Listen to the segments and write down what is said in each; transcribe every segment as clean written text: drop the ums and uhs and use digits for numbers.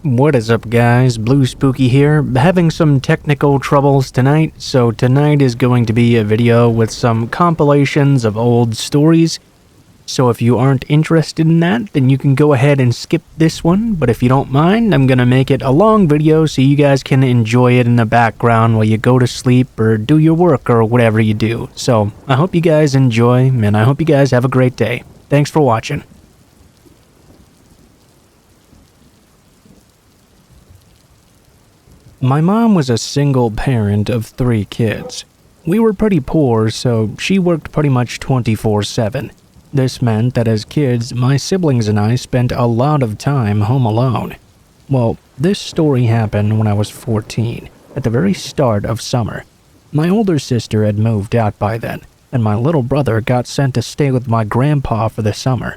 What is up, guys? Blue Spooky here, having some technical troubles tonight, so tonight is going to be a video with some compilations of old stories. So if you aren't interested in that, then you can go ahead and skip this one, but if you don't mind, I'm gonna make it a long video so you guys can enjoy it in the background while you go to sleep or do your work or whatever you do. So I hope you guys enjoy, and I hope you guys have a great day. Thanks for watching. My mom was a single parent of 3 kids. We were pretty poor, so she worked pretty much 24/7. This meant that as kids, my siblings and I spent a lot of time home alone. Well, this story happened when I was 14, at the very start of summer. My older sister had moved out by then, and my little brother got sent to stay with my grandpa for the summer.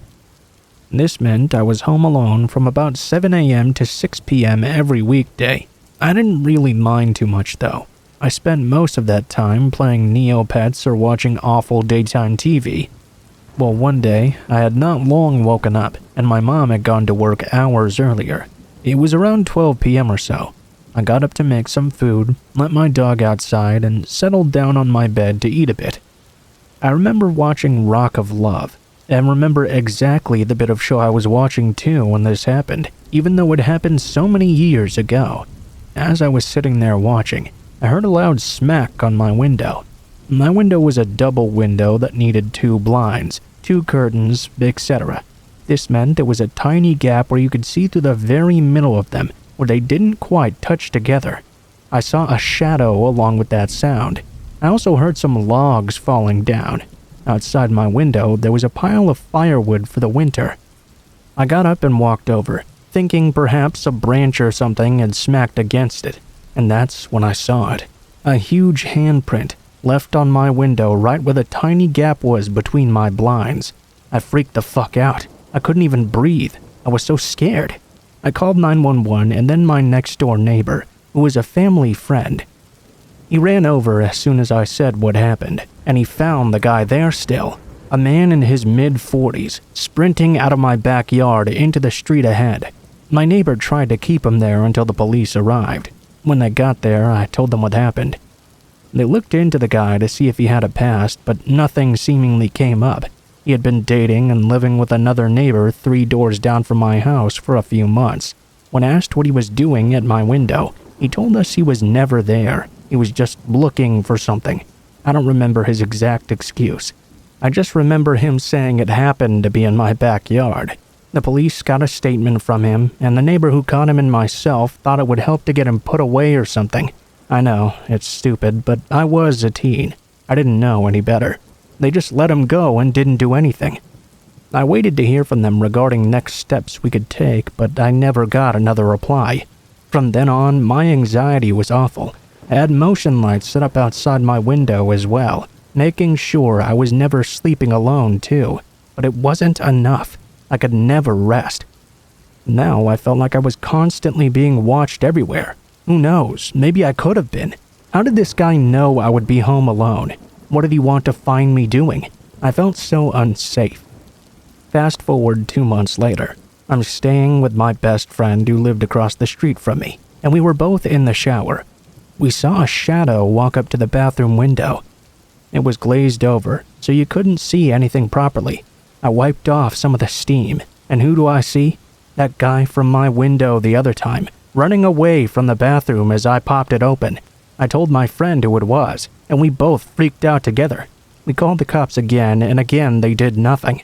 This meant I was home alone from about 7 a.m. to 6 p.m. every weekday. I didn't really mind too much though. I spent most of that time playing Neopets or watching awful daytime TV. Well, one day, I had not long woken up, and my mom had gone to work hours earlier. It was around 12 p.m. or so. I got up to make some food, let my dog outside, and settled down on my bed to eat a bit. I remember watching Rock of Love, and remember exactly the bit of show I was watching too when this happened, even though it happened so many years ago. As I was sitting there watching, I heard a loud smack on my window. My window was a double window that needed 2 blinds, 2 curtains, etc. This meant there was a tiny gap where you could see through the very middle of them, where they didn't quite touch together. I saw a shadow along with that sound. I also heard some logs falling down. Outside my window, there was a pile of firewood for the winter. I got up and walked over, thinking perhaps a branch or something had smacked against it, and that's when I saw it. A huge handprint left on my window right where the tiny gap was between my blinds. I freaked the fuck out. I couldn't even breathe. I was so scared. I called 911 and then my next door neighbor, who was a family friend. He ran over as soon as I said what happened, and he found the guy there still. A man in his mid-40s, sprinting out of my backyard into the street ahead. My neighbor tried to keep him there until the police arrived. When they got there, I told them what happened. They looked into the guy to see if he had a past, but nothing seemingly came up. He had been dating and living with another neighbor 3 doors down from my house for a few months. When asked what he was doing at my window, he told us he was never there. He was just looking for something. I don't remember his exact excuse. I just remember him saying it happened to be in my backyard. The police got a statement from him, and the neighbor who caught him and myself thought it would help to get him put away or something. I know, it's stupid, but I was a teen. I didn't know any better. They just let him go and didn't do anything. I waited to hear from them regarding next steps we could take, but I never got another reply. From then on, my anxiety was awful. I had motion lights set up outside my window as well, making sure I was never sleeping alone too. But it wasn't enough. I could never rest. Now I felt like I was constantly being watched everywhere. Who knows, maybe I could have been. How did this guy know I would be home alone? What did he want to find me doing? I felt so unsafe. Fast forward 2 months later. I'm staying with my best friend who lived across the street from me, and we were both in the shower. We saw a shadow walk up to the bathroom window. It was glazed over, so you couldn't see anything properly. I wiped off some of the steam, and who do I see? That guy from my window the other time, running away from the bathroom as I popped it open. I told my friend who it was, and we both freaked out together. We called the cops again, and again they did nothing.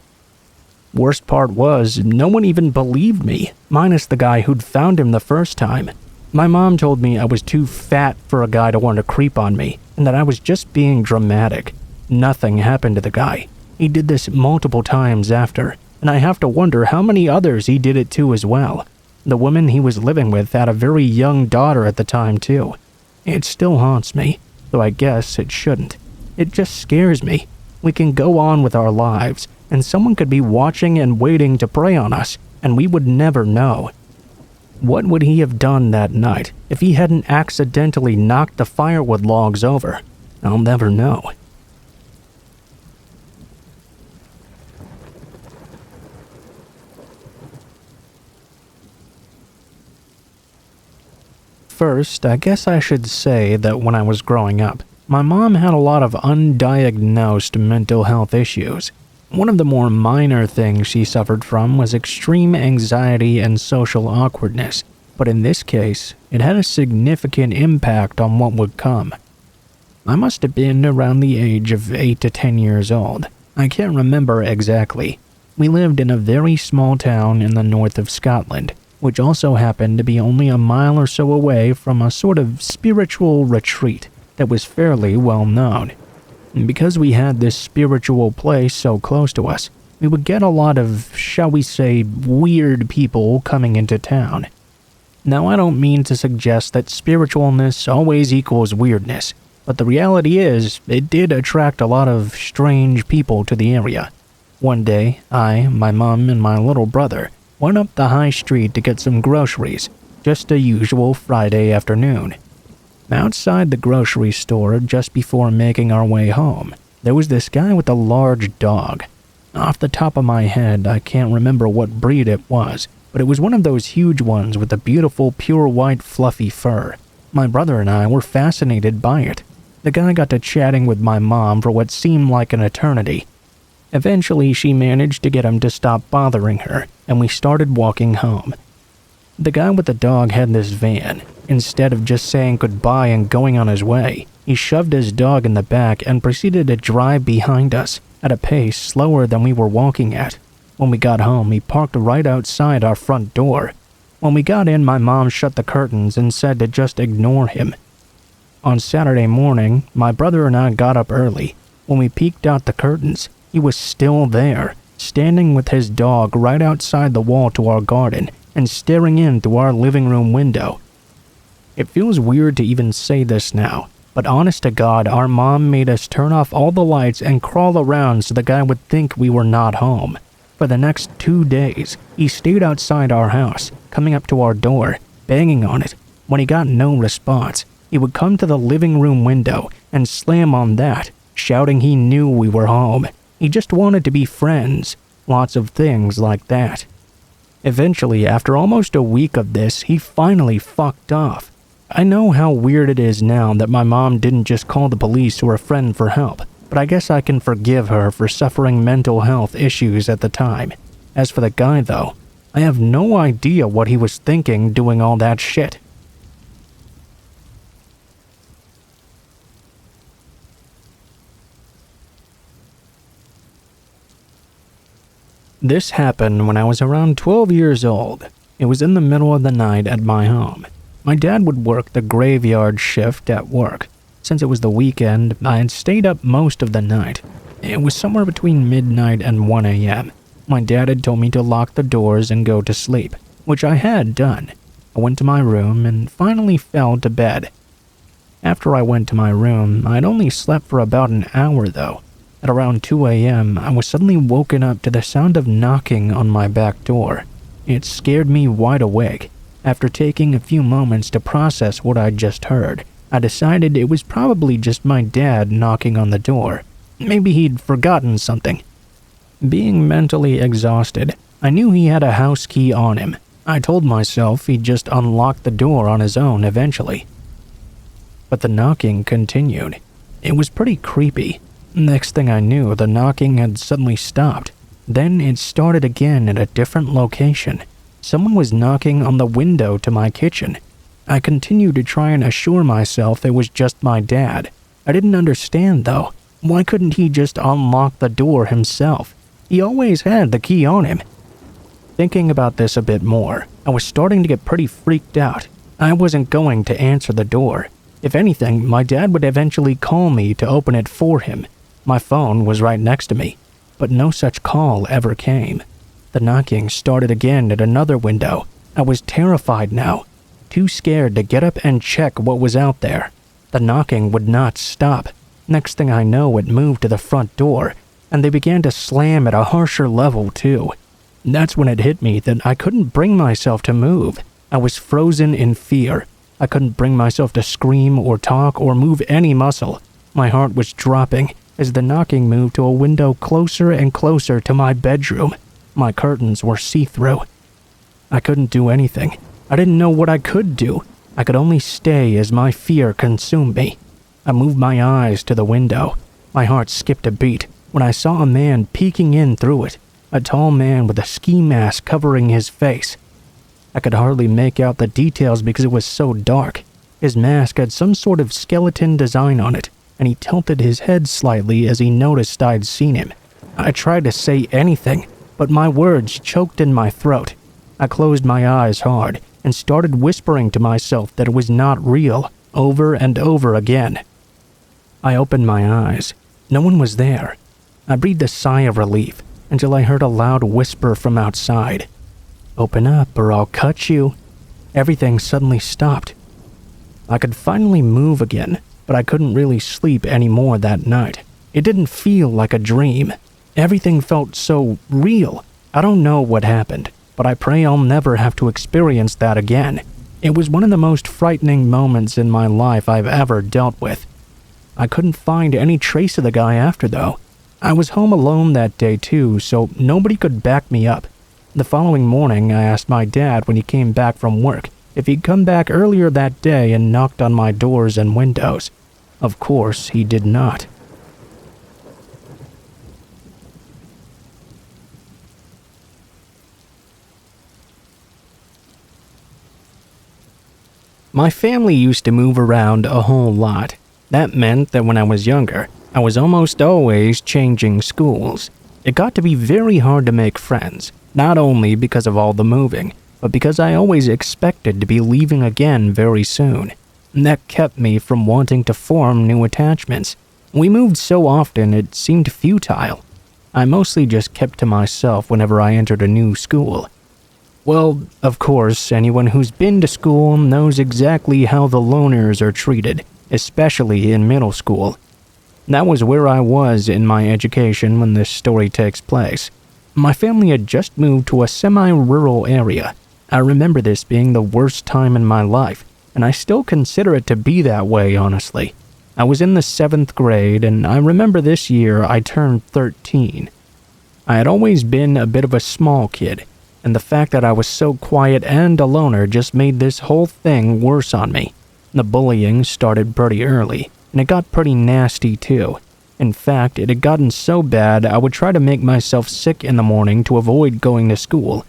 Worst part was, no one even believed me, minus the guy who'd found him the first time. My mom told me I was too fat for a guy to want to creep on me, and that I was just being dramatic. Nothing happened to the guy. He did this multiple times after, and I have to wonder how many others he did it to as well. The woman he was living with had a very young daughter at the time too. It still haunts me, though I guess it shouldn't. It just scares me. We can go on with our lives, and someone could be watching and waiting to prey on us, and we would never know. What would he have done that night if he hadn't accidentally knocked the firewood logs over? I'll never know. First, I guess I should say that when I was growing up, my mom had a lot of undiagnosed mental health issues. One of the more minor things she suffered from was extreme anxiety and social awkwardness, but in this case, it had a significant impact on what would come. I must have been around the age of 8 to 10 years old. I can't remember exactly. We lived in a very small town in the north of Scotland, which also happened to be only a mile or so away from a sort of spiritual retreat that was fairly well known. And because we had this spiritual place so close to us, we would get a lot of, shall we say, weird people coming into town. Now, I don't mean to suggest that spiritualness always equals weirdness, but the reality is, it did attract a lot of strange people to the area. One day, I, my mom, and my little brother went up the high street to get some groceries, just a usual Friday afternoon. Outside the grocery store, just before making our way home, there was this guy with a large dog. Off the top of my head, I can't remember what breed it was, but it was one of those huge ones with the beautiful, pure white, fluffy fur. My brother and I were fascinated by it. The guy got to chatting with my mom for what seemed like an eternity. Eventually, she managed to get him to stop bothering her, and we started walking home. The guy with the dog had this van. Instead of just saying goodbye and going on his way, he shoved his dog in the back and proceeded to drive behind us at a pace slower than we were walking at. When we got home, he parked right outside our front door. When we got in, my mom shut the curtains and said to just ignore him. On Saturday morning, my brother and I got up early. When we peeked out the curtains, he was still there, standing with his dog right outside the wall to our garden and staring in through our living room window. It feels weird to even say this now, but honest to God, our mom made us turn off all the lights and crawl around so the guy would think we were not home. For the next 2 days, he stayed outside our house, coming up to our door, banging on it. When he got no response, he would come to the living room window and slam on that, shouting he knew we were home. He just wanted to be friends. Lots of things like that. Eventually, after almost a week of this, he finally fucked off. I know how weird it is now that my mom didn't just call the police or a friend for help, but I guess I can forgive her for suffering mental health issues at the time. As for the guy, though, I have no idea what he was thinking doing all that shit. This happened when I was around 12 years old. It was in the middle of the night at my home. My dad would work the graveyard shift at work. Since it was the weekend, I had stayed up most of the night. It was somewhere between midnight and 1 a.m. My dad had told me to lock the doors and go to sleep, which I had done. I went to my room and finally fell to bed. After I went to my room, I'd only slept for about an hour though. At around 2 a.m., I was suddenly woken up to the sound of knocking on my back door. It scared me wide awake. After taking a few moments to process what I'd just heard, I decided it was probably just my dad knocking on the door. Maybe he'd forgotten something. Being mentally exhausted, I knew he had a house key on him. I told myself he'd just unlock the door on his own eventually. But the knocking continued. It was pretty creepy. Next thing I knew, the knocking had suddenly stopped. Then it started again at a different location. Someone was knocking on the window to my kitchen. I continued to try and assure myself it was just my dad. I didn't understand though. Why couldn't he just unlock the door himself? He always had the key on him. Thinking about this a bit more, I was starting to get pretty freaked out. I wasn't going to answer the door. If anything, my dad would eventually call me to open it for him. My phone was right next to me, but no such call ever came. The knocking started again at another window. I was terrified now, too scared to get up and check what was out there. The knocking would not stop. Next thing I know, it moved to the front door, and they began to slam at a harsher level too. That's when it hit me that I couldn't bring myself to move. I was frozen in fear. I couldn't bring myself to scream or talk or move any muscle. My heart was dropping as the knocking moved to a window closer and closer to my bedroom. My curtains were see-through. I couldn't do anything. I didn't know what I could do. I could only stay as my fear consumed me. I moved my eyes to the window. My heart skipped a beat when I saw a man peeking in through it, a tall man with a ski mask covering his face. I could hardly make out the details because it was so dark. His mask had some sort of skeleton design on it, and he tilted his head slightly as he noticed I'd seen him. I tried to say anything, but my words choked in my throat. I closed my eyes hard and started whispering to myself that it was not real, over and over again. I opened my eyes. No one was there. I breathed a sigh of relief until I heard a loud whisper from outside. "Open up or I'll cut you." Everything suddenly stopped. I could finally move again, but I couldn't really sleep anymore that night. It didn't feel like a dream. Everything felt so real. I don't know what happened, but I pray I'll never have to experience that again. It was one of the most frightening moments in my life I've ever dealt with. I couldn't find any trace of the guy after, though. I was home alone that day too, so nobody could back me up. The following morning, I asked my dad when he came back from work if he'd come back earlier that day and knocked on my doors and windows. Of course, he did not. My family used to move around a whole lot. That meant that when I was younger, I was almost always changing schools. It got to be very hard to make friends, not only because of all the moving, but because I always expected to be leaving again very soon. And that kept me from wanting to form new attachments. We moved so often it seemed futile. I mostly just kept to myself whenever I entered a new school. Well, of course, anyone who's been to school knows exactly how the loners are treated, especially in middle school. That was where I was in my education when this story takes place. My family had just moved to a semi-rural area. I remember this being the worst time in my life, and I still consider it to be that way, honestly. I was in the 7th grade, and I remember this year I turned 13. I had always been a bit of a small kid, and the fact that I was so quiet and a loner just made this whole thing worse on me. The bullying started pretty early, and it got pretty nasty too. In fact, it had gotten so bad I would try to make myself sick in the morning to avoid going to school.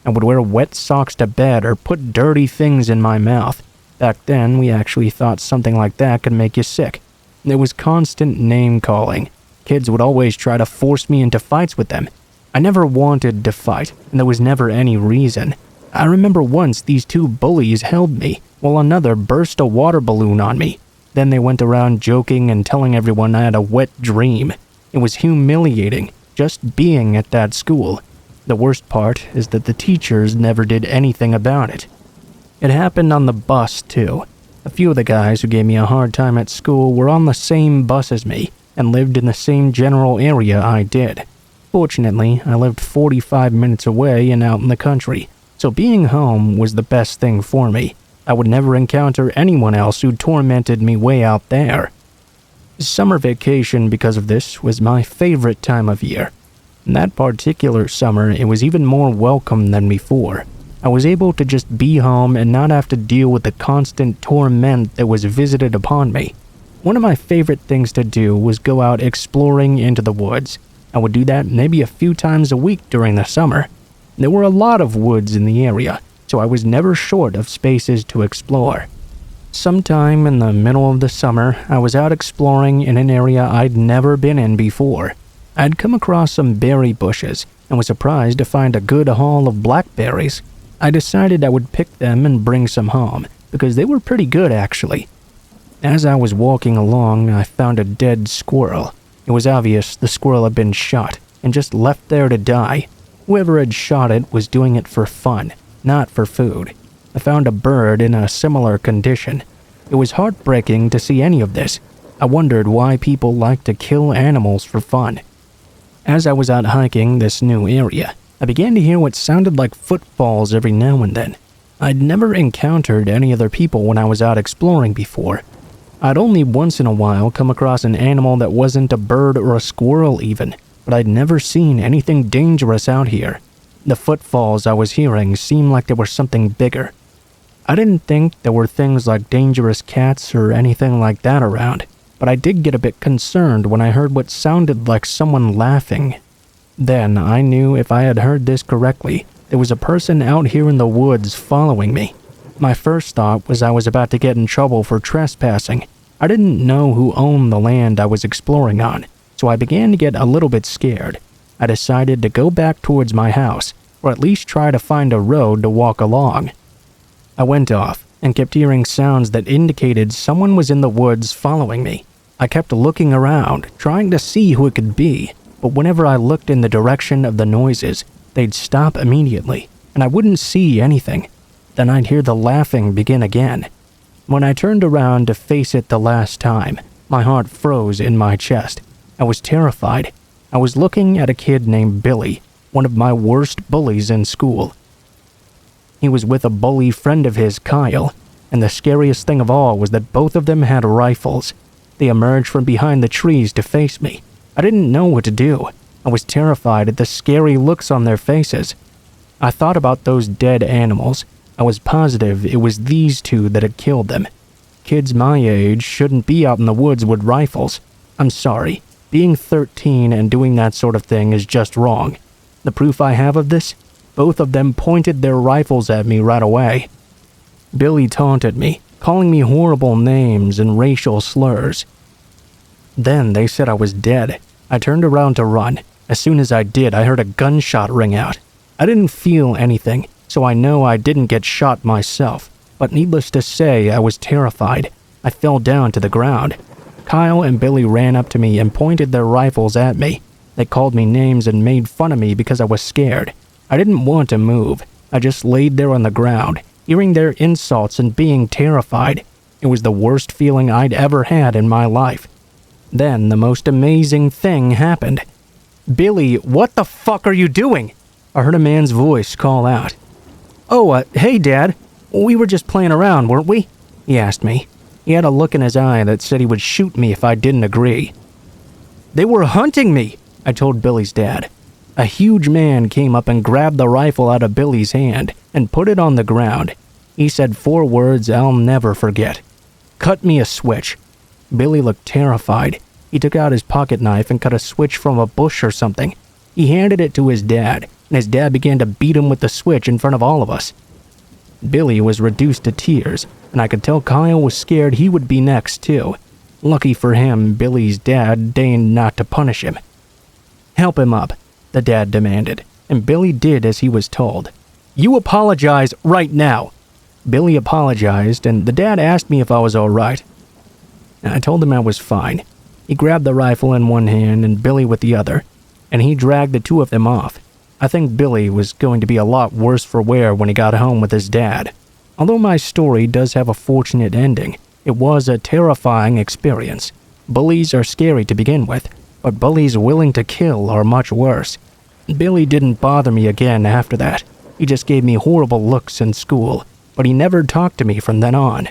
I would wear wet socks to bed or put dirty things in my mouth. Back then, we actually thought something like that could make you sick. There was constant name-calling. Kids would always try to force me into fights with them. I never wanted to fight, and there was never any reason. I remember once these two bullies held me, while another burst a water balloon on me. Then they went around joking and telling everyone I had a wet dream. It was humiliating, just being at that school. The worst part is that the teachers never did anything about it. It happened on the bus, too. A few of the guys who gave me a hard time at school were on the same bus as me, and lived in the same general area I did. Fortunately, I lived 45 minutes away and out in the country, so being home was the best thing for me. I would never encounter anyone else who tormented me way out there. Summer vacation, because of this, was my favorite time of year. In that particular summer, it was even more welcome than before. I was able to just be home and not have to deal with the constant torment that was visited upon me. One of my favorite things to do was go out exploring into the woods. I would do that maybe a few times a week during the summer. There were a lot of woods in the area, so I was never short of spaces to explore. Sometime in the middle of the summer, I was out exploring in an area I'd never been in before. I'd come across some berry bushes and was surprised to find a good haul of blackberries. I decided I would pick them and bring some home, because they were pretty good actually. As I was walking along, I found a dead squirrel. It was obvious the squirrel had been shot and just left there to die. Whoever had shot it was doing it for fun, not for food. I found a bird in a similar condition. It was heartbreaking to see any of this. I wondered why people like to kill animals for fun. As I was out hiking this new area, I began to hear what sounded like footfalls every now and then. I'd never encountered any other people when I was out exploring before. I'd only once in a while come across an animal that wasn't a bird or a squirrel even, but I'd never seen anything dangerous out here. The footfalls I was hearing seemed like there was something bigger. I didn't think there were things like dangerous cats or anything like that around, but I did get a bit concerned when I heard what sounded like someone laughing. Then I knew if I had heard this correctly, there was a person out here in the woods following me. My first thought was I was about to get in trouble for trespassing. I didn't know who owned the land I was exploring on, so I began to get a little bit scared. I decided to go back towards my house, or at least try to find a road to walk along. I went off and kept hearing sounds that indicated someone was in the woods following me. I kept looking around, trying to see who it could be, but whenever I looked in the direction of the noises, they'd stop immediately, and I wouldn't see anything. Then I'd hear the laughing begin again. When I turned around to face it the last time, my heart froze in my chest. I was terrified. I was looking at a kid named Billy, one of my worst bullies in school. He was with a bully friend of his, Kyle, and the scariest thing of all was that both of them had rifles. They emerged from behind the trees to face me. I didn't know what to do. I was terrified at the scary looks on their faces. I thought about those dead animals. I was positive it was these two that had killed them. Kids my age shouldn't be out in the woods with rifles. I'm sorry. Being 13 and doing that sort of thing is just wrong. The proof I have of this? Both of them pointed their rifles at me right away. Billy taunted me, calling me horrible names and racial slurs. Then they said I was dead. I turned around to run. As soon as I did, I heard a gunshot ring out. I didn't feel anything, so I know I didn't get shot myself. But needless to say, I was terrified. I fell down to the ground. Kyle and Billy ran up to me and pointed their rifles at me. They called me names and made fun of me because I was scared. I didn't want to move. I just laid there on the ground, hearing their insults and being terrified. It was the worst feeling I'd ever had in my life. Then the most amazing thing happened. "Billy, what the fuck are you doing?" I heard a man's voice call out. "Oh, hey, Dad. We were just playing around, weren't we?" he asked me. He had a look in his eye that said he would shoot me if I didn't agree. "They were hunting me," I told Billy's dad. A huge man came up and grabbed the rifle out of Billy's hand and put it on the ground. He said 4 words I'll never forget. "Cut me a switch." Billy looked terrified. He took out his pocket knife and cut a switch from a bush or something. He handed it to his dad, and his dad began to beat him with the switch in front of all of us. Billy was reduced to tears, and I could tell Kyle was scared he would be next too. Lucky for him, Billy's dad deigned not to punish him. "Help him up," the dad demanded, and Billy did as he was told. "You apologize right now." Billy apologized, and the dad asked me if I was all right. I told him I was fine. He grabbed the rifle in one hand and Billy with the other, and he dragged the two of them off. I think Billy was going to be a lot worse for wear when he got home with his dad. Although my story does have a fortunate ending, it was a terrifying experience. Bullies are scary to begin with, but bullies willing to kill are much worse. Billy didn't bother me again after that. He just gave me horrible looks in school, but he never talked to me from then on.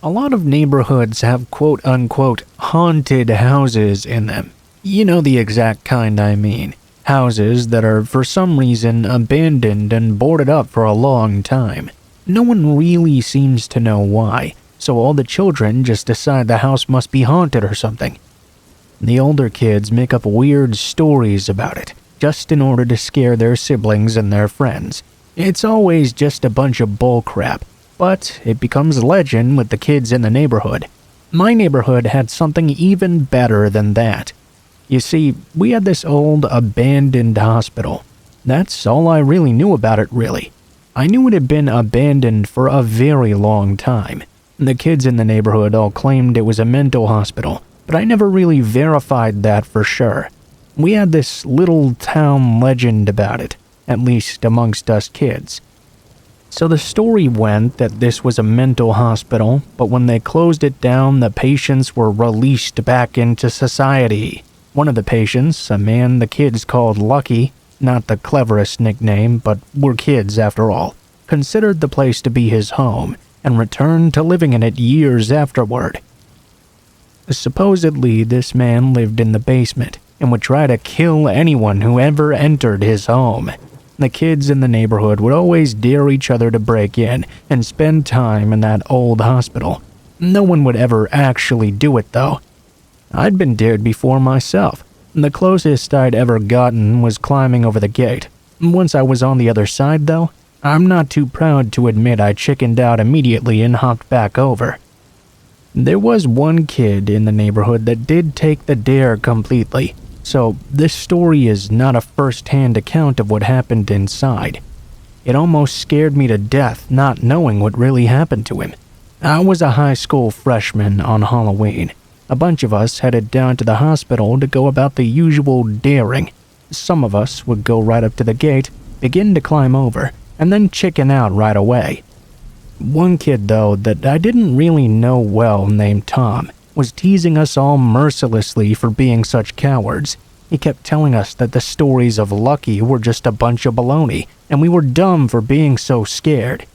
A lot of neighborhoods have quote-unquote haunted houses in them. You know the exact kind I mean. Houses that are for some reason abandoned and boarded up for a long time. No one really seems to know why, so all the children just decide the house must be haunted or something. The older kids make up weird stories about it, just in order to scare their siblings and their friends. It's always just a bunch of bullcrap, but it becomes legend with the kids in the neighborhood. My neighborhood had something even better than that. You see, we had this old abandoned hospital. That's all I really knew about it, really. I knew it had been abandoned for a very long time. The kids in the neighborhood all claimed it was a mental hospital, but I never really verified that for sure. We had this little town legend about it, at least amongst us kids. So the story went that this was a mental hospital, but when they closed it down, the patients were released back into society. One of the patients, a man the kids called Lucky, not the cleverest nickname, but we're kids after all, considered the place to be his home and returned to living in it years afterward. Supposedly, this man lived in the basement. and would try to kill anyone who ever entered his home. The kids in the neighborhood would always dare each other to break in and spend time in that old hospital. No one would ever actually do it, though. I'd been dared before myself. The closest I'd ever gotten was climbing over the gate. Once I was on the other side, though, I'm not too proud to admit I chickened out immediately and hopped back over. There was one kid in the neighborhood that did take the dare completely, so this story is not a first-hand account of what happened inside. It almost scared me to death not knowing what really happened to him. I was a high school freshman on Halloween. A bunch of us headed down to the hospital to go about the usual daring. Some of us would go right up to the gate, begin to climb over, and then chicken out right away. One kid, though, that I didn't really know well, named Tom, was teasing us all mercilessly for being such cowards. He kept telling us that the stories of Lucky were just a bunch of baloney, and we were dumb for being so scared.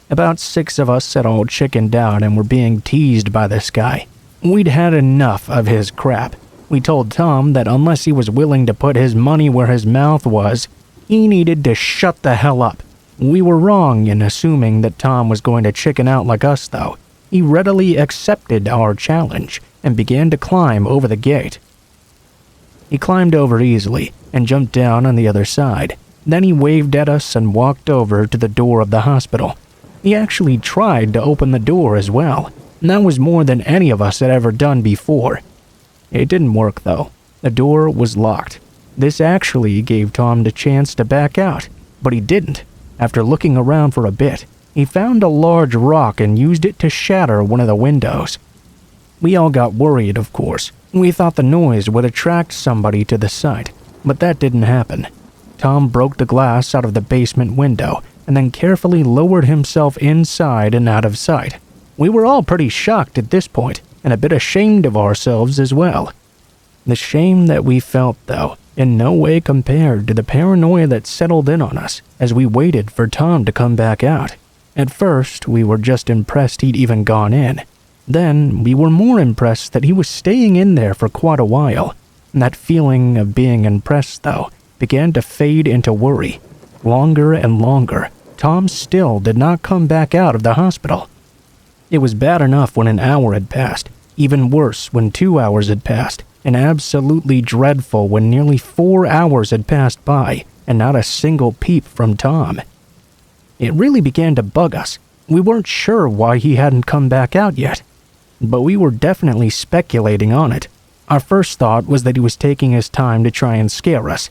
About 6 of us had all chickened out and were being teased by this guy. We'd had enough of his crap. We told Tom that unless he was willing to put his money where his mouth was, he needed to shut the hell up. We were wrong in assuming that Tom was going to chicken out like us, though. He readily accepted our challenge and began to climb over the gate. He climbed over easily and jumped down on the other side. Then he waved at us and walked over to the door of the hospital. He actually tried to open the door as well, and that was more than any of us had ever done before. It didn't work, though. The door was locked. This actually gave Tom the chance to back out, but he didn't. After looking around for a bit, he found a large rock and used it to shatter one of the windows. We all got worried, of course. We thought the noise would attract somebody to the site, but that didn't happen. Tom broke the glass out of the basement window and then carefully lowered himself inside and out of sight. We were all pretty shocked at this point and a bit ashamed of ourselves as well. The shame that we felt, though, in no way compared to the paranoia that settled in on us as we waited for Tom to come back out. At first, we were just impressed he'd even gone in. Then, we were more impressed that he was staying in there for quite a while. And that feeling of being impressed, though, began to fade into worry. Longer and longer, Tom still did not come back out of the hospital. It was bad enough when an hour had passed, even worse when 2 hours had passed, and absolutely dreadful when nearly 4 hours had passed by and not a single peep from Tom. It really began to bug us. We weren't sure why he hadn't come back out yet, but we were definitely speculating on it. Our first thought was that he was taking his time to try and scare us.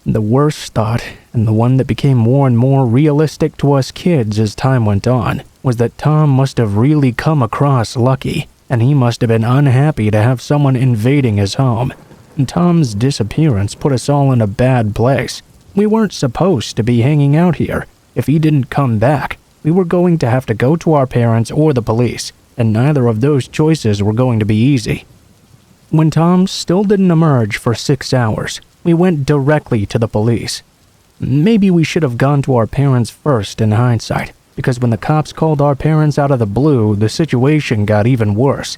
The worst thought, and the one that became more and more realistic to us kids as time went on, was that Tom must have really come across Lucky, and he must have been unhappy to have someone invading his home. And Tom's disappearance put us all in a bad place. We weren't supposed to be hanging out here. If he didn't come back, we were going to have to go to our parents or the police, and neither of those choices were going to be easy. When Tom still didn't emerge for 6 hours, we went directly to the police. Maybe we should have gone to our parents first in hindsight, because when the cops called our parents out of the blue, the situation got even worse.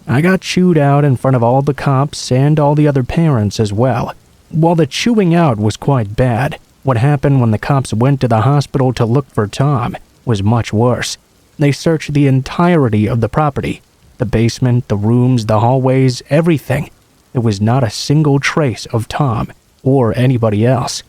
I got chewed out in front of all the cops and all the other parents as well. While the chewing out was quite bad, what happened when the cops went to the hospital to look for Tom was much worse. They searched the entirety of the property. The basement, the rooms, the hallways, everything. There was not a single trace of Tom or anybody else.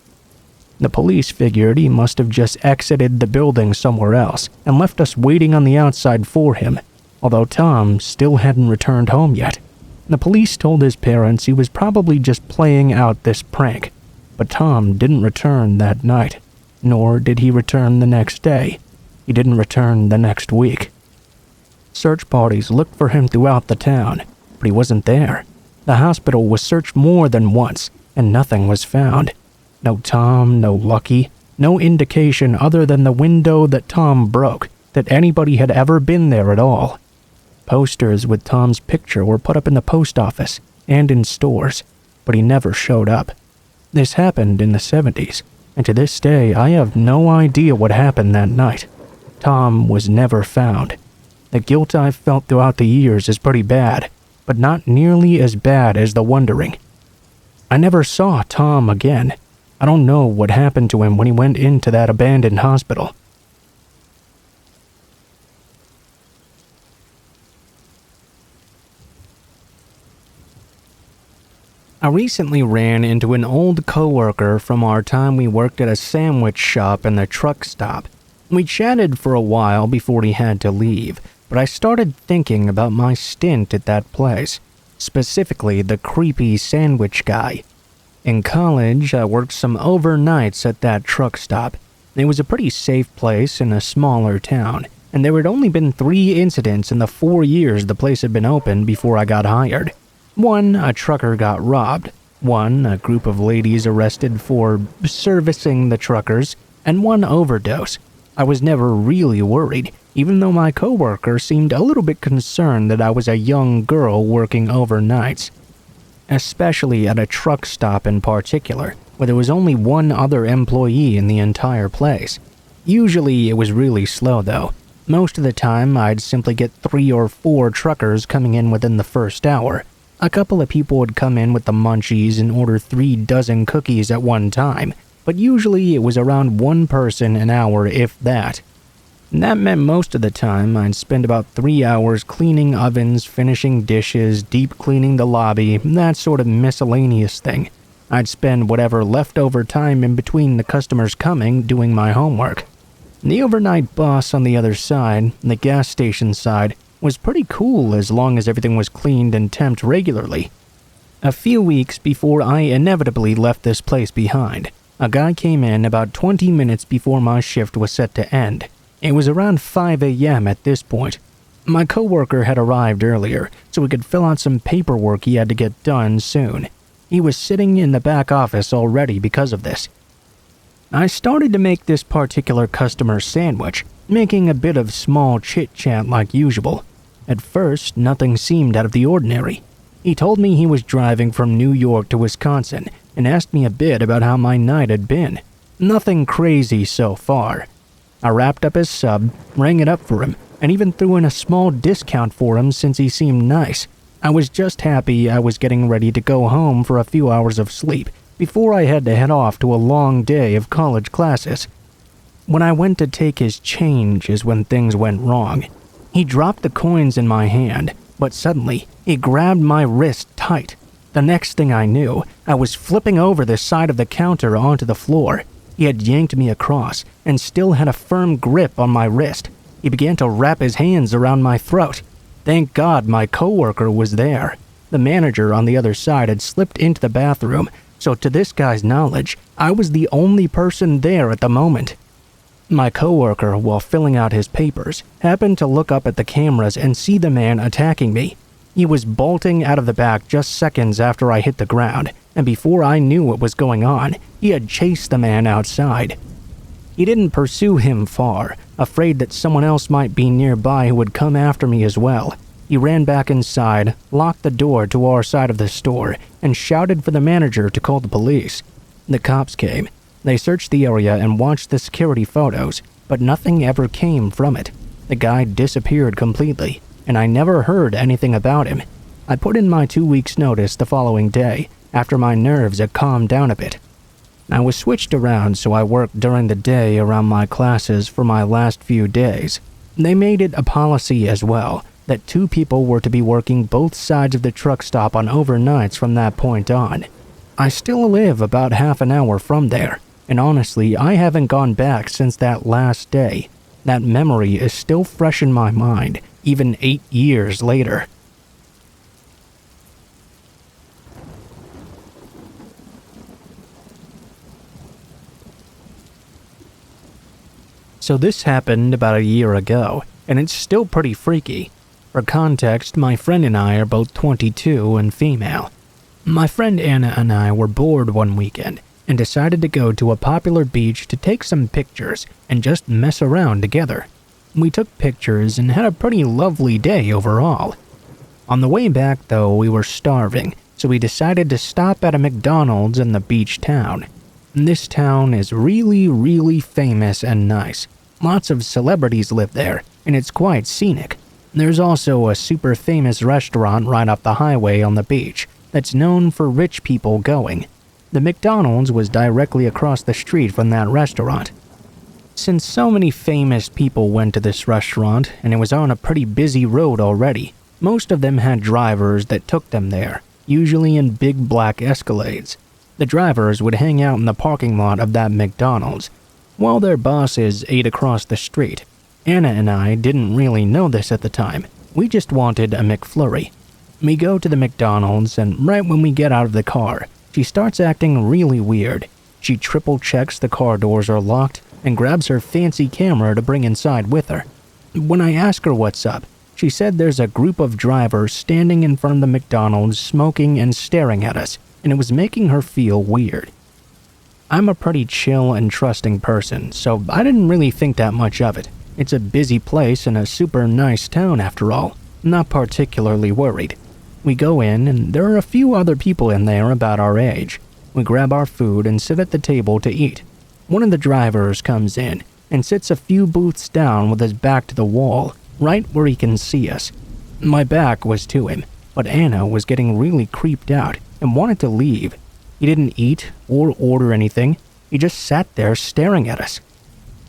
The police figured he must have just exited the building somewhere else and left us waiting on the outside for him, although Tom still hadn't returned home yet. The police told his parents he was probably just playing out this prank, but Tom didn't return that night, nor did he return the next day. He didn't return the next week. Search parties looked for him throughout the town, but he wasn't there. The hospital was searched more than once, and nothing was found. No Tom, no Lucky, no indication other than the window that Tom broke that anybody had ever been there at all. Posters with Tom's picture were put up in the post office and in stores, but he never showed up. This happened in the 70s, and to this day I have no idea what happened that night. Tom was never found. The guilt I've felt throughout the years is pretty bad, but not nearly as bad as the wondering. I never saw Tom again. I don't know what happened to him when he went into that abandoned hospital. I recently ran into an old coworker from our time we worked at a sandwich shop in the truck stop. We chatted for a while before he had to leave, but I started thinking about my stint at that place, specifically the creepy sandwich guy. In college, I worked some overnights at that truck stop. It was a pretty safe place in a smaller town, and there had only been 3 incidents in the 4 years the place had been open before I got hired. 1, a trucker got robbed. 1, a group of ladies arrested for servicing the truckers. And 1 overdose. I was never really worried, even though my coworker seemed a little bit concerned that I was a young girl working overnights. Especially at a truck stop in particular, where there was only 1 other employee in the entire place. Usually it was really slow though. Most of the time I'd simply get 3 or 4 truckers coming in within the first hour. A couple of people would come in with the munchies and order 3 dozen cookies at one time, but usually it was around 1 person an hour if that. And that meant most of the time I'd spend about 3 hours cleaning ovens, finishing dishes, deep cleaning the lobby, that sort of miscellaneous thing. I'd spend whatever leftover time in between the customers coming doing my homework. The overnight boss on the other side, the gas station side, was pretty cool as long as everything was cleaned and temped regularly. A few weeks before I inevitably left this place behind, a guy came in about 20 minutes before my shift was set to end. It was around 5 a.m. at this point. My coworker had arrived earlier, so we could fill out some paperwork he had to get done soon. He was sitting in the back office already because of this. I started to make this particular customer sandwich, making a bit of small chit-chat like usual. At first, nothing seemed out of the ordinary. He told me he was driving from New York to Wisconsin and asked me a bit about how my night had been. Nothing crazy so far. I wrapped up his sub, rang it up for him, and even threw in a small discount for him since he seemed nice. I was just happy I was getting ready to go home for a few hours of sleep before I had to head off to a long day of college classes. When I went to take his change is when things went wrong. He dropped the coins in my hand, but suddenly he grabbed my wrist tight. The next thing I knew, I was flipping over the side of the counter onto the floor. He had yanked me across and still had a firm grip on my wrist. He began to wrap his hands around my throat. Thank God my coworker was there. The manager on the other side had slipped into the bathroom, so to this guy's knowledge, I was the only person there at the moment. My coworker, while filling out his papers, happened to look up at the cameras and see the man attacking me. He was bolting out of the back just seconds after I hit the ground, and before I knew what was going on, he had chased the man outside. He didn't pursue him far, afraid that someone else might be nearby who would come after me as well. He ran back inside, locked the door to our side of the store, and shouted for the manager to call the police. The cops came. They searched the area and watched the security photos, but nothing ever came from it. The guy disappeared completely, and I never heard anything about him. I put in my 2 weeks' notice the following day, after my nerves had calmed down a bit. I was switched around so I worked during the day around my classes for my last few days. They made it a policy as well that 2 people were to be working both sides of the truck stop on overnights from that point on. I still live about half an hour from there, and honestly, I haven't gone back since that last day. That memory is still fresh in my mind, even 8 years later. So this happened about a year ago, and it's still pretty freaky. For context, my friend and I are both 22 and female. My friend Anna and I were bored one weekend and decided to go to a popular beach to take some pictures and just mess around together. We took pictures and had a pretty lovely day overall. On the way back though, we were starving, so we decided to stop at a McDonald's in the beach town. This town is really famous and nice. Lots of celebrities live there, and it's quite scenic. There's also a super famous restaurant right off the highway on the beach, that's known for rich people going. The McDonald's was directly across the street from that restaurant. Since so many famous people went to this restaurant and it was on a pretty busy road already, most of them had drivers that took them there, usually in big black Escalades. The drivers would hang out in the parking lot of that McDonald's, while their bosses ate across the street. Anna and I didn't really know this at the time. We just wanted a McFlurry. We go to the McDonald's, and right when we get out of the car, she starts acting really weird. She triple checks the car doors are locked and grabs her fancy camera to bring inside with her. When I ask her what's up, she said there's a group of drivers standing in front of the McDonald's smoking and staring at us, and it was making her feel weird. I'm a pretty chill and trusting person, so I didn't really think that much of it. It's a busy place and a super nice town after all. Not particularly worried. We go in, and there are a few other people in there about our age. We grab our food and sit at the table to eat. One of the drivers comes in and sits a few booths down with his back to the wall, right where he can see us. My back was to him, but Anna was getting really creeped out and wanted to leave. He didn't eat or order anything. He just sat there staring at us.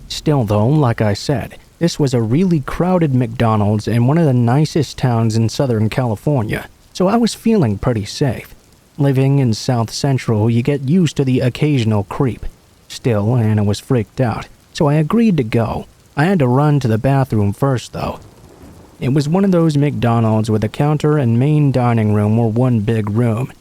Still though, like I said, this was a really crowded McDonald's in one of the nicest towns in Southern California, so I was feeling pretty safe. Living in South Central, you get used to the occasional creep. Still, Anna was freaked out, so I agreed to go. I had to run to the bathroom first though. It was one of those McDonald's where the counter and main dining room were one big room.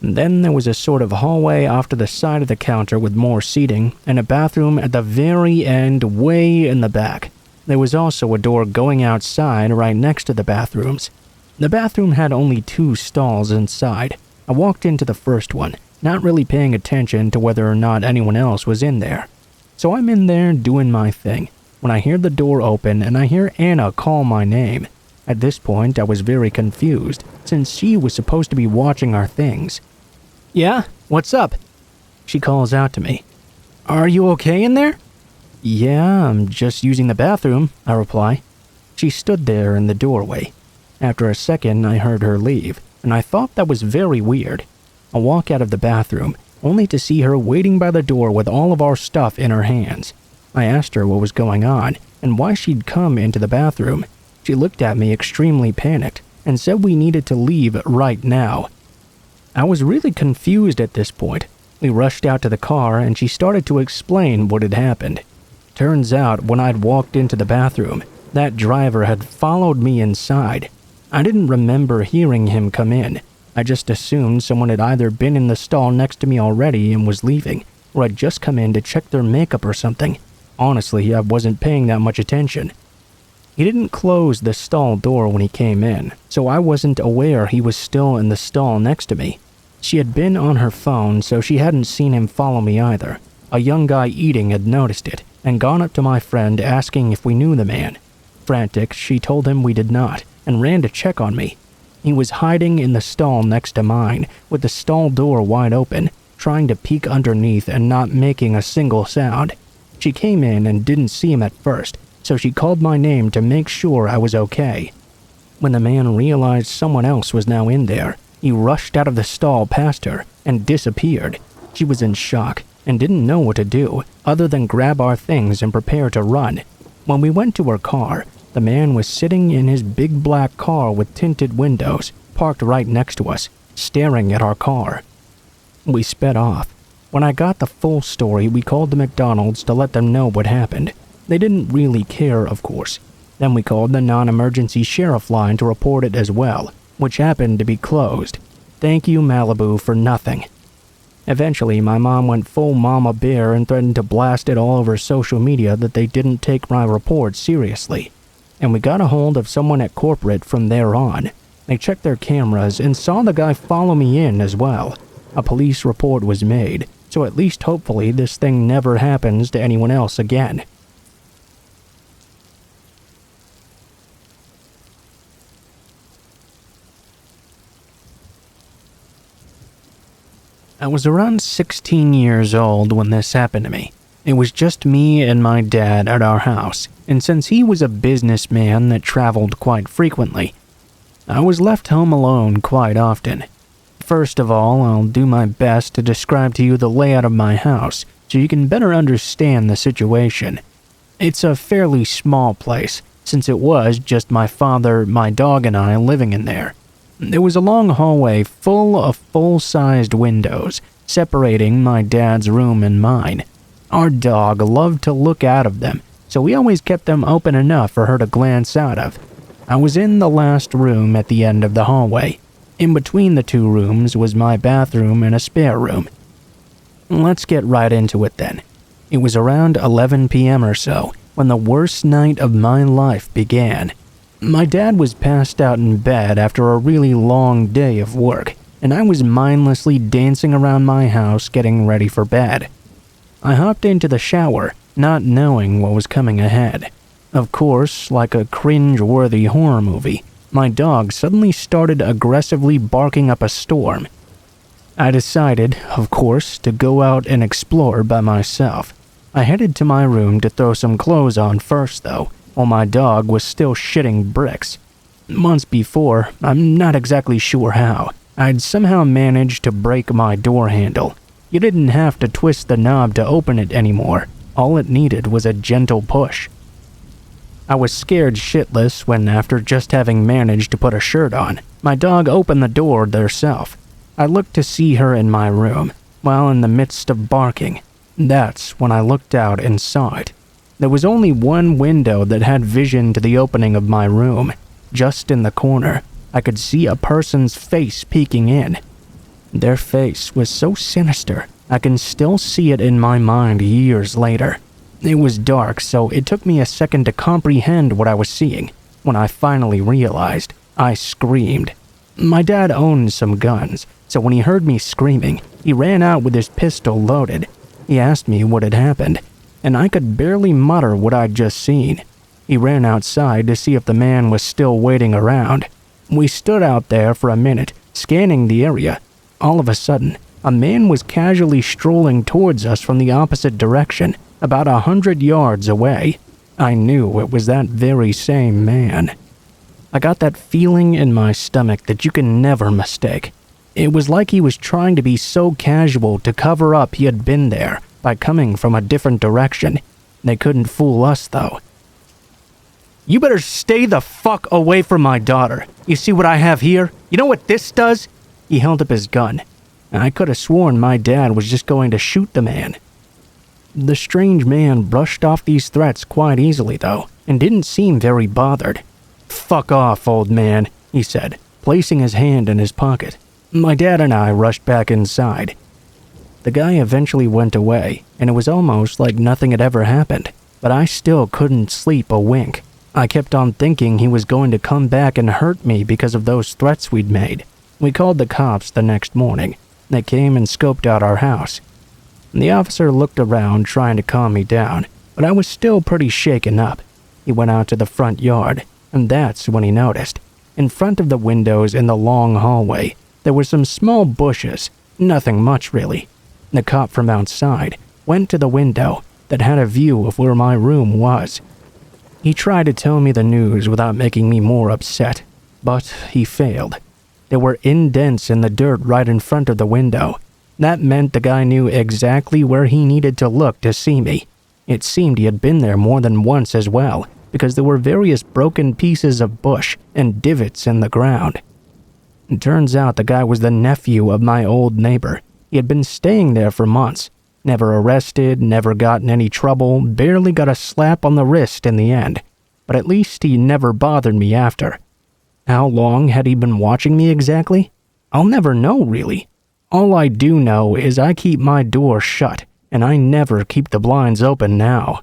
Then there was a sort of hallway off to the side of the counter with more seating, and a bathroom at the very end way in the back. There was also a door going outside right next to the bathrooms. The bathroom had only 2 stalls inside. I walked into the first one, not really paying attention to whether or not anyone else was in there. So I'm in there doing my thing, when I hear the door open and I hear Anna call my name. At this point, I was very confused, since she was supposed to be watching our things. "Yeah? What's up?" She calls out to me. "Are you okay in there?" "Yeah, I'm just using the bathroom," I reply. She stood there in the doorway. After a second, I heard her leave, and I thought that was very weird. I walk out of the bathroom, only to see her waiting by the door with all of our stuff in her hands. I asked her what was going on, and why she'd come into the bathroom. She looked at me extremely panicked, and said we needed to leave right now. I was really confused at this point. We rushed out to the car and she started to explain what had happened. Turns out, when I'd walked into the bathroom, that driver had followed me inside. I didn't remember hearing him come in. I just assumed someone had either been in the stall next to me already and was leaving, or had just come in to check their makeup or something. Honestly, I wasn't paying that much attention. He didn't close the stall door when he came in, so I wasn't aware he was still in the stall next to me. She had been on her phone, so she hadn't seen him follow me either. A young guy eating had noticed it, and gone up to my friend asking if we knew the man. Frantic, she told him we did not, and ran to check on me. He was hiding in the stall next to mine, with the stall door wide open, trying to peek underneath and not making a single sound. She came in and didn't see him at first, so she called my name to make sure I was okay. When the man realized someone else was now in there, he rushed out of the stall past her and disappeared. She was in shock and didn't know what to do other than grab our things and prepare to run. When we went to her car, the man was sitting in his big black car with tinted windows, parked right next to us, staring at our car. We sped off. When I got the full story, we called the McDonald's to let them know what happened. They didn't really care, of course. Then we called the non-emergency sheriff line to report it as well, which happened to be closed. Thank you, Malibu, for nothing. Eventually, my mom went full mama bear and threatened to blast it all over social media that they didn't take my report seriously. And we got a hold of someone at corporate from there on. They checked their cameras and saw the guy follow me in as well. A police report was made, so at least hopefully this thing never happens to anyone else again. I was around 16 years old when this happened to me. It was just me and my dad at our house, and since he was a businessman that traveled quite frequently, I was left home alone quite often. First of all, I'll do my best to describe to you the layout of my house so you can better understand the situation. It's a fairly small place, since it was just my father, my dog, and I living in there. There was a long hallway full of full-sized windows, separating my dad's room and mine. Our dog loved to look out of them, so we always kept them open enough for her to glance out of. I was in the last room at the end of the hallway. In between the two rooms was my bathroom and a spare room. Let's get right into it then. It was around 11 p.m. or so when the worst night of my life began. My dad was passed out in bed after a really long day of work, and I was mindlessly dancing around my house getting ready for bed. I hopped into the shower, not knowing what was coming ahead. Of course, like a cringe-worthy horror movie, my dog suddenly started aggressively barking up a storm. I decided, of course, to go out and explore by myself. I headed to my room to throw some clothes on first, though, while my dog was still shitting bricks. Months before, I'm not exactly sure how, I'd somehow managed to break my door handle. You didn't have to twist the knob to open it anymore. All it needed was a gentle push. I was scared shitless when, after just having managed to put a shirt on, my dog opened the door herself. I looked to see her in my room, while in the midst of barking. That's when I looked out and saw it. There was only one window that had vision to the opening of my room. Just in the corner, I could see a person's face peeking in. Their face was so sinister, I can still see it in my mind years later. It was dark, so it took me a second to comprehend what I was seeing. When I finally realized, I screamed. My dad owned some guns, so when he heard me screaming, he ran out with his pistol loaded. He asked me what had happened, and I could barely mutter what I'd just seen. He ran outside to see if the man was still waiting around. We stood out there for a minute, scanning the area. All of a sudden, a man was casually strolling towards us from the opposite direction, about 100 yards away. I knew it was that very same man. I got that feeling in my stomach that you can never mistake. It was like he was trying to be so casual to cover up he had been there by coming from a different direction. They couldn't fool us, though. "You better stay the fuck away from my daughter. You see what I have here? You know what this does?" He held up his gun. I could have sworn my dad was just going to shoot the man. The strange man brushed off these threats quite easily, though, and didn't seem very bothered. "Fuck off, old man," he said, placing his hand in his pocket. My dad and I rushed back inside. The guy eventually went away, and it was almost like nothing had ever happened, but I still couldn't sleep a wink. I kept on thinking he was going to come back and hurt me because of those threats we'd made. We called the cops the next morning. They came and scoped out our house. The officer looked around trying to calm me down, but I was still pretty shaken up. He went out to the front yard, and that's when he noticed. In front of the windows in the long hallway, there were some small bushes, nothing much really. The cop from outside went to the window that had a view of where my room was. He tried to tell me the news without making me more upset, but he failed. There were indents in the dirt right in front of the window. That meant the guy knew exactly where he needed to look to see me. It seemed he had been there more than once as well, because there were various broken pieces of bush and divots in the ground. It turns out the guy was the nephew of my old neighbor. He had been staying there for months. Never arrested, never got in any trouble, barely got a slap on the wrist in the end. But at least he never bothered me after. How long had he been watching me exactly? I'll never know, really. All I do know is I keep my door shut, and I never keep the blinds open now.